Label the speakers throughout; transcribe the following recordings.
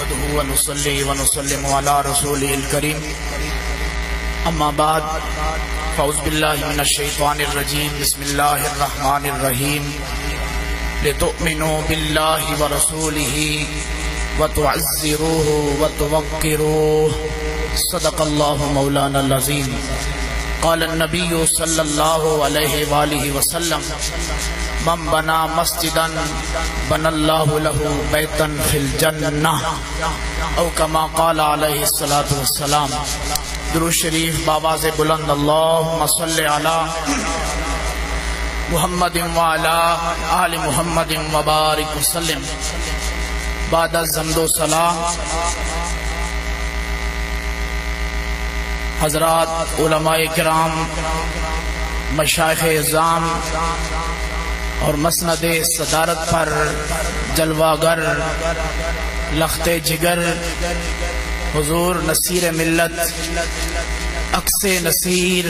Speaker 1: نحمده ونصلي ونسلم على رسوله الكريم اما بعد فاعوذ بالله من الشيطان الرجيم بسم الله الرحمن الرحيم لتؤمنوا بالله ورسوله وتعزروه وتوقروه صدق الله مولانا العظيم قال النبي صلى الله عليه وآله وسلم من بنا مسجدا بنى الله له بیتا فی الجنہ او کما قال علیہ الصلاة والسلام۔ درود شریف بآواز بلند اللہم صلی علی محمد وعلی آل محمد وبارک وسلم۔ بعد از حمد و سلام حضرات علماء کرام، مشائخ اعظام اور مسند صدارت پر جلوہ گر لخت جگر حضور نصیر ملت، عکس نصیر،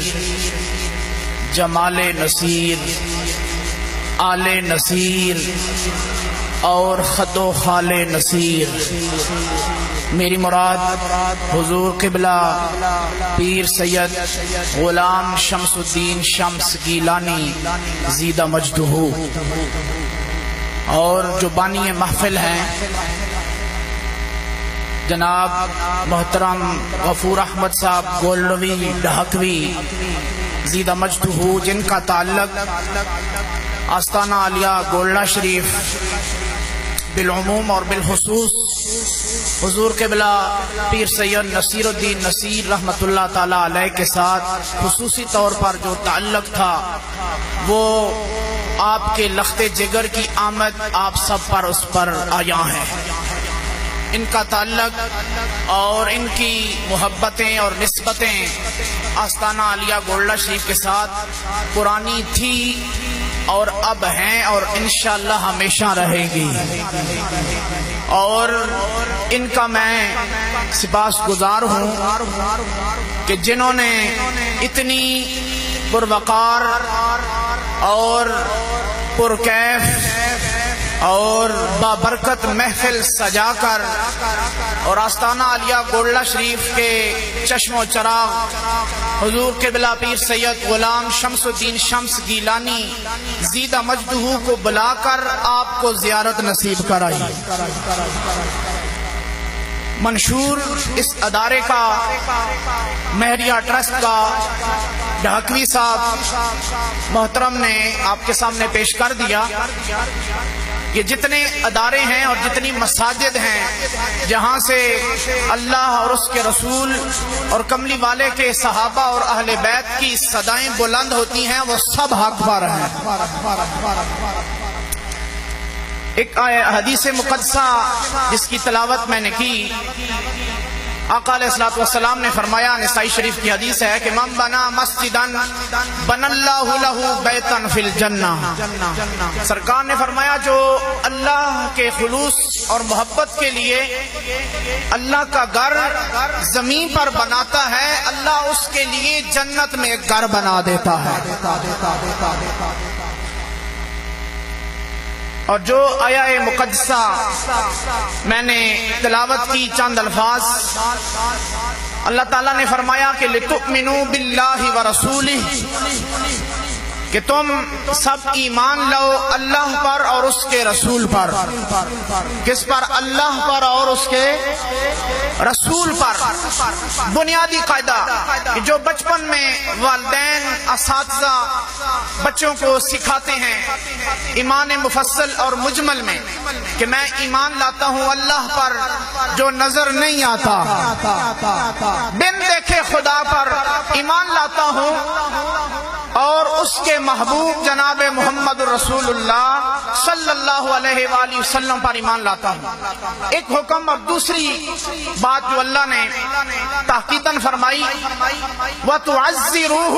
Speaker 1: جمال نصیر، آل نصیر اور خد و خال نصیر، میری مراد حضور قبلہ پیر سید غلام شمس الدین شمس گیلانی زیدہ مجدہ، اور جو بانی محفل ہیں جناب محترم غفور احمد صاحب گولڈوی ڈھاکوی زیدہ مجدہ، جن کا تعلق آستانہ عالیہ گولڈہ شریف بالعموم اور بالخصوص حضور قبلہ پیر سید نصیر الدین نصیر رحمت اللہ تعالی علیہ کے ساتھ خصوصی طور پر جو تعلق تھا، وہ آپ کے لخت جگر کی آمد آپ سب پر اس پر آیا ہے۔ ان کا تعلق اور ان کی محبتیں اور نسبتیں آستانہ عالیہ گولڈہ شریف کے ساتھ پرانی تھی اور اب ہیں اور انشاءاللہ ہمیشہ رہے گی، اور ان کا میں سپاس گزار ہوں کہ جنہوں نے اتنی پروقار اور پرکیف اور بابرکت محفل سجا کر اور آستانہ عالیہ گولڈہ شریف کے چشم و چراغ حضور قبلہ پیر سید غلام شمس الدین شمس گیلانی زیدہ مجدہ کو بلا کر آپ کو زیارت نصیب کرائی۔ منشور اس ادارے کا مہریہ ٹرسٹ کا ڈھاکوی صاحب محترم نے آپ کے سامنے پیش کر دیا۔ یہ جتنے ادارے ہیں اور جتنی مساجد ہیں جہاں سے اللہ اور اس کے رسول اور کملی والے کے صحابہ اور اہل بیت کی صدائیں بلند ہوتی ہیں، وہ سب حق پر ہیں۔ ایک حدیث مقدسہ جس کی تلاوت میں نے کی، آقا علیہ السلام نے فرمایا، نسائی شریف کی حدیث ہے کہ من بنا مسجدا بنى اللہ لہ بیتا فی الجنہ۔ سرکار نے فرمایا جو اللہ کے خلوص اور محبت کے لیے اللہ کا گھر زمین پر بناتا ہے، اللہ اس کے لیے جنت میں ایک گھر بنا دیتا ہے۔ اور جو آیہ مقدسہ میں نے تلاوت کی چند الفاظ، اللہ تعالیٰ نے فرمایا کہ لِتُؤْمِنُوا بِاللَّهِ وَرَسُولِهِ، کہ تم سب ایمان لو اللہ پر اور اس کے رسول پر۔ کس پر؟ اللہ پر اور اس کے رسول پر۔ بنیادی قاعدہ کہ جو بچپن میں والدین اساتذہ بچوں کو سکھاتے ہیں ایمان مفصل اور مجمل میں کہ میں ایمان لاتا ہوں اللہ پر جو نظر نہیں آتا، بن دیکھے خدا پر ایمان لاتا ہوں، اور اس کے محبوب جناب محمد رسول اللہ صلی اللہ علیہ وآلہ وسلم پر ایمان لاتا ہوں۔ ایک حکم اور دوسری بات جو اللہ نے تحقیقاً فرمائی، وَتُعَزِّرُوهُ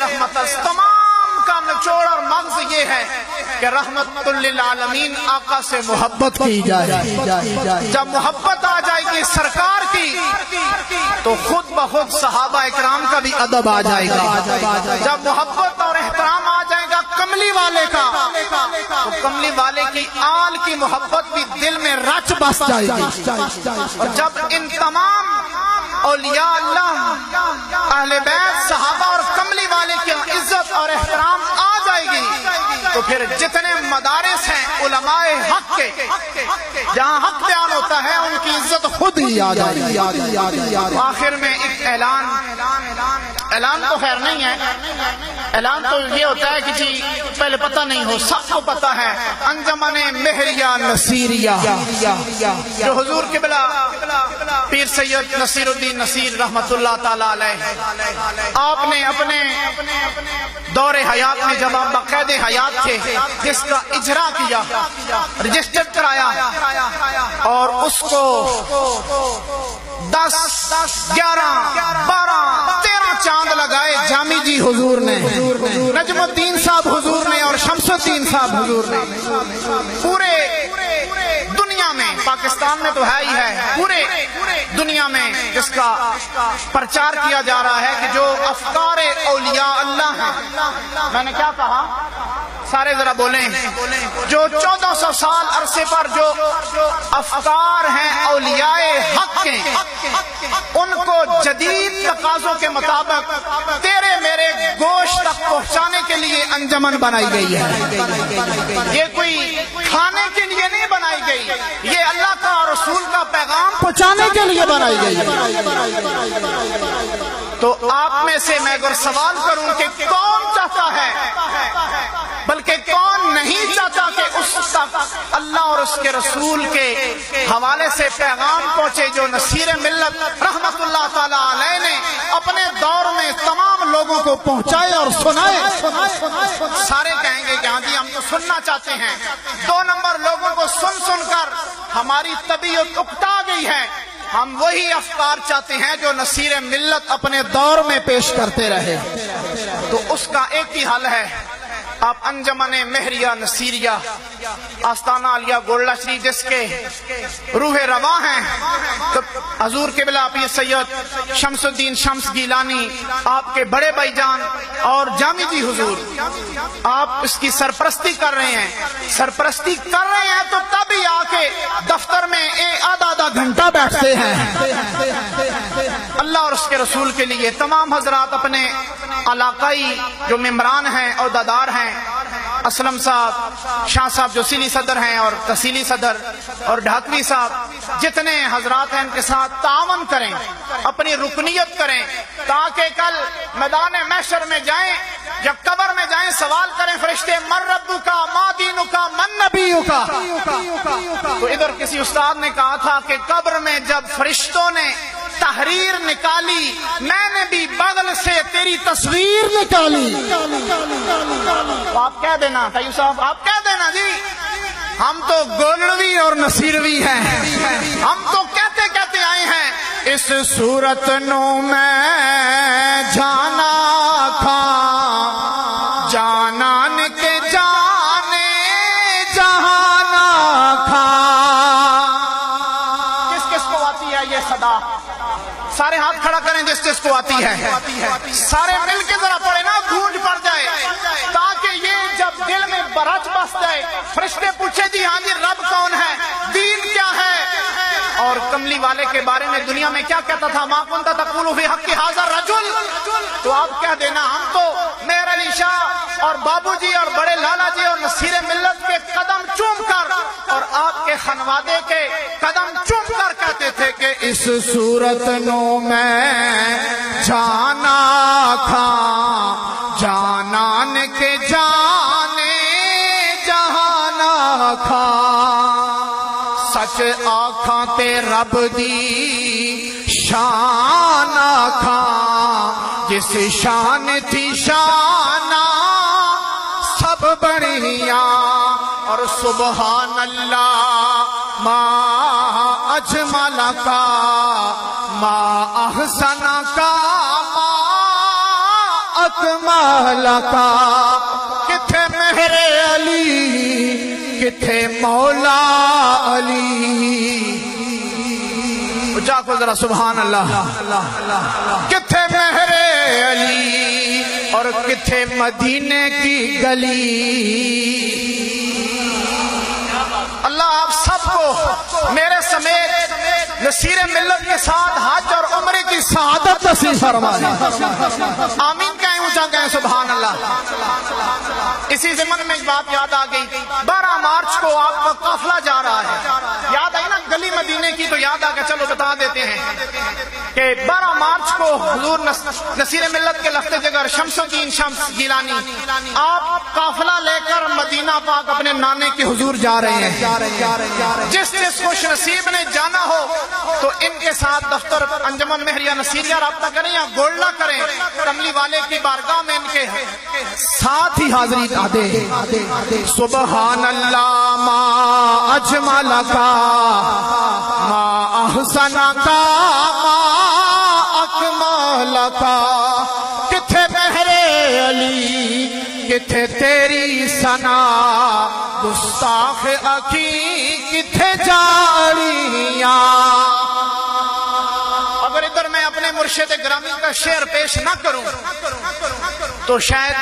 Speaker 1: رحمت است، تمام کا نچوڑ اور مغز یہ ہے کہ رحمت للعالمین آقا سے محبت کی جائے۔ جب محبت آ جائے گی سرکار کی تو خود بخود صحابہ اکرام کا بھی ادب آ جائے گا۔ جب محبت اور احترام آ جائے گا کملی والے کا تو کملی والے کی آل کی محبت بھی دل میں رچ بس جائے گی۔ اور جب ان تمام اولیاء اللہ، اہل بیت، صحابہ اور کملی والے کی عزت اور احترام آ جائے گی تو پھر جتنے مدارس ہیں علماء حق کے، جہاں حق بیان ہوتا ہے ان کی عزت خود ہی آ جائے گی۔ آخر میں ایک اعلان تو خیر نہیں ہے، اعلان تو یہ ہوتا ہے کہ جی پہلے پتہ نہیں ہو، سب کو پتہ ہے، انجمن مہریہ نصیریہ جو حضور قبلہ پیر سید نصیر الدین نصیر رحمت اللہ تعالی علیہ آپ نے اپنے دور حیات میں جب آپ باقید حیات تھے جس کا اجرا کیا، رجسٹر کرایا اور اس کو 10 11 12 13 چاند لگائے جامی جی حضور نے، نجم الدین صاحب حضور نے اور شمس الدین صاحب حضور نے، پورے دنیا میں، پاکستان میں تو ہے ہی ہے، پورے دنیا میں جس کا پرچار کیا جا رہا ہے کہ جو افکار اولیاء اللہ ہیں، میں نے کیا کہا سارے ذرا بولیں، جو 1400 سال عرصے پر جو افکار ہیں اولیاء حق کے، ان کو جدید تقاضوں کے مطابق تیرے میرے گوشت تک پہنچانے کے لیے انجمن بنائی گئی ہے۔ یہ کوئی کھانے کے لیے نہیں بنائی گئی، یہ اللہ کا اور رسول کا پیغام پہنچانے کے لیے بنائی گئی ہے۔ تو آپ میں سے میں اگر سوال کروں کہ کون چاہتا ہے، بلکہ کون نہیں چاہتا کہ اس تک اللہ اور اس کے رسول کے حوالے سے پیغام پہنچے جو نصیر ملت رحمت اللہ تعالی علیہ نے اپنے دور میں تمام لوگوں کو پہنچائے اور سنائے۔ سارے کہیں گے کہ ہاں جی ہم تو سننا چاہتے ہیں۔ 2 نمبر لوگوں کو سن سن کر ہماری طبیعت اکتا گئی ہے، ہم وہی افکار چاہتے ہیں جو نصیر ملت اپنے دور میں پیش کرتے رہے۔ تو اس کا ایک ہی حل ہے، آپ انجمن مہریہ نصیریہ آستانہ عالیہ گولڈا شریف جس کے روح رواں ہیں، تو حضور قبلہ پیر سید شمس الدین شمس گیلانی آپ کے بڑے بھائی جان اور جامی جی حضور، آپ اس کی سرپرستی کر رہے ہیں، سرپرستی کر رہے ہیں تو تبھی آ کے دفتر میں آدھا گھنٹہ بیٹھتے ہیں اللہ اور اس کے رسول کے لیے۔ تمام حضرات اپنے علاقائی جو ممبران ہیں عہدیدار ہیں، اسلم صاحب، شاہ صاحب جو سیلی صدر ہیں اور تحصیلی صدر اور ڈھاکوی صاحب، جتنے حضرات ہیں ان کے ساتھ تعاون کریں، اپنی رکنیت کریں تاکہ کل میدان محشر میں جائیں، جب قبر میں جائیں سوال کریں فرشتے من ربک ما دینک من نبیک۔ تو ادھر کسی استاد نے کہا تھا کہ قبر میں جب فرشتوں نے تحریر نکالی میں نے بھی بغل سے تیری تصویر نکالی۔ آپ کہہ دینا طیب صاحب، آپ کہہ دینا جی ہم تو گولڑوی اور نصیروی ہیں، ہم تو کہتے کہتے آئے ہیں اس صورت نو میں جانا کھا جانان کے جانے جہانا کھا۔ کس کس کو آتی ہے یہ صدا؟ سارے ہاتھ کھڑا کریں جس جس کو آتی ہے، سارے مل کے ذرا پڑے نا، گونج پڑ جائے تاکہ یہ جب دل میں برچ بس جائے، فرشتے پوچھے جی ہاں جی رب کون ہے، دین کیا ہے، اور کملی والے کے بارے میں دنیا میں کیا کہتا تھا، ما کنت تقول فی حق ھذا الرجل، تو آپ کہہ دینا ہم تو میر علی شاہ اور بابو جی اور بڑے لالا جی اور نصیر ملت کے قدم چوم کر اور آپ کے خانوادے کے قدم چوم کر کہتے تھے کہ اس صورت نو میں جانا کھا جانان کے جانے جہانا کھا۔ سچ آکھاں تے رب دی شان آکھاں جس شان تھی شانہ سب بڑھیا، اور سبحان اللہ ما اجمل کا ما احسن کا ما اکمل کا کتھے مہر علی کتھے مولا علی اچھا کو ذرا سبحان اللہ کتھے مہر علی اور کتھے مدینے کی گلی اللہ آپ سب کو میرے سمیت نصیر ملت کے ساتھ حج اور عمرے کی سعادت نصیب فرمائے آمین کہیں اونچا کہیں سبحان اللہ اسی ضمن میں ایک بات یاد آ گئی 12 مارچ کو آپ کا قافلہ جا رہا ہے یاد آئی نا گلی مدینے کی تو یاد آ گیا چلو بتا دیتے ہیں کہ 12 مارچ کو حضور نصیر ملت کے لخت جگر شمس الدین شمس گیلانی آپ قافلہ لے کر مدینہ پاک اپنے نانے کے حضور جا رہے ہیں جس جس خوش نصیب نے جانا ہو تو ان کے ساتھ دفتر انجمن مہریہ نصیریہ رابطہ کریں یا گولڈا کریں کملی والے کی بارگاہ میں ان کے ساتھ ہی حاضری دے سبحان اللہ ما اجمل کا ما احسن کا ما اکمل کا کتھے مہر علی کتھے تیری ثنا گستاخ اکی کتھے جاڑیاں اگر ادھر میں اپنے مرشد گرامی کا شعر پیش نہ کروں تو شاید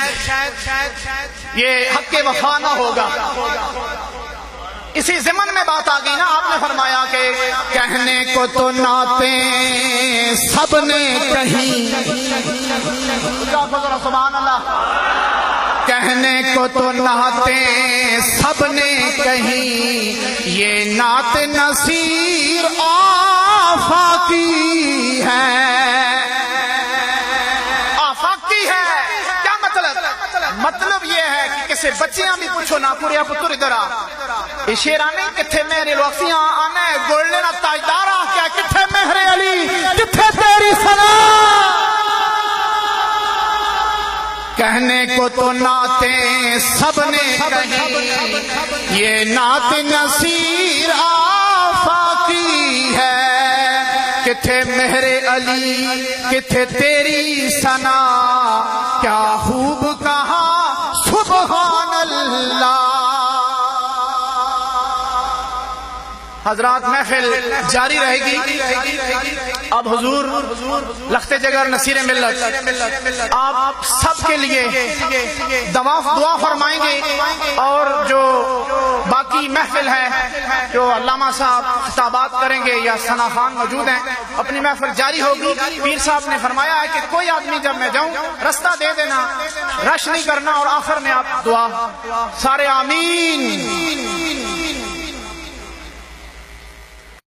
Speaker 1: یہ حق وفا نہ ہوگا اسی ضمن میں بات آ گئی نا آپ نے فرمایا کہ کہنے کو تو نعتیں سب نے کہیں سبحان اللہ کہنے کو تو نعتیں سب نے کہیں یہ نعت نصیر آفاقی ہے آفاقی ہے کیا مطلب یہ ہے کہ کسی بچیاں بھی پوچھو نہ پوریا پتر ادھر آ شیرانے کتھے میرے لوکسیاں آنے گولڈے نہ تاجدارا کیا کتھے مہر علی کتھے تیری ثنا کہنے کو تو نعتیں سب نے کہیں یہ نعت نصیر آفاقی ہے کتھے مہر علی کتھے تیری ثنا کیا خوب کہا سبحان اللہ حضرات محفل جاری رہے گی اب حضور لخت جگر نصیر ملت آپ سب کے لیے دعا فرمائیں گے اور جو باقی محفل ہے جو علامہ صاحب خطابات کریں گے یا ثنا خان موجود ہیں اپنی محفل جاری ہوگی پیر صاحب نے فرمایا ہے کہ کوئی آدمی جب میں جاؤں رستہ دے دینا رش نہیں کرنا اور آخر میں آپ دعا سارے آمین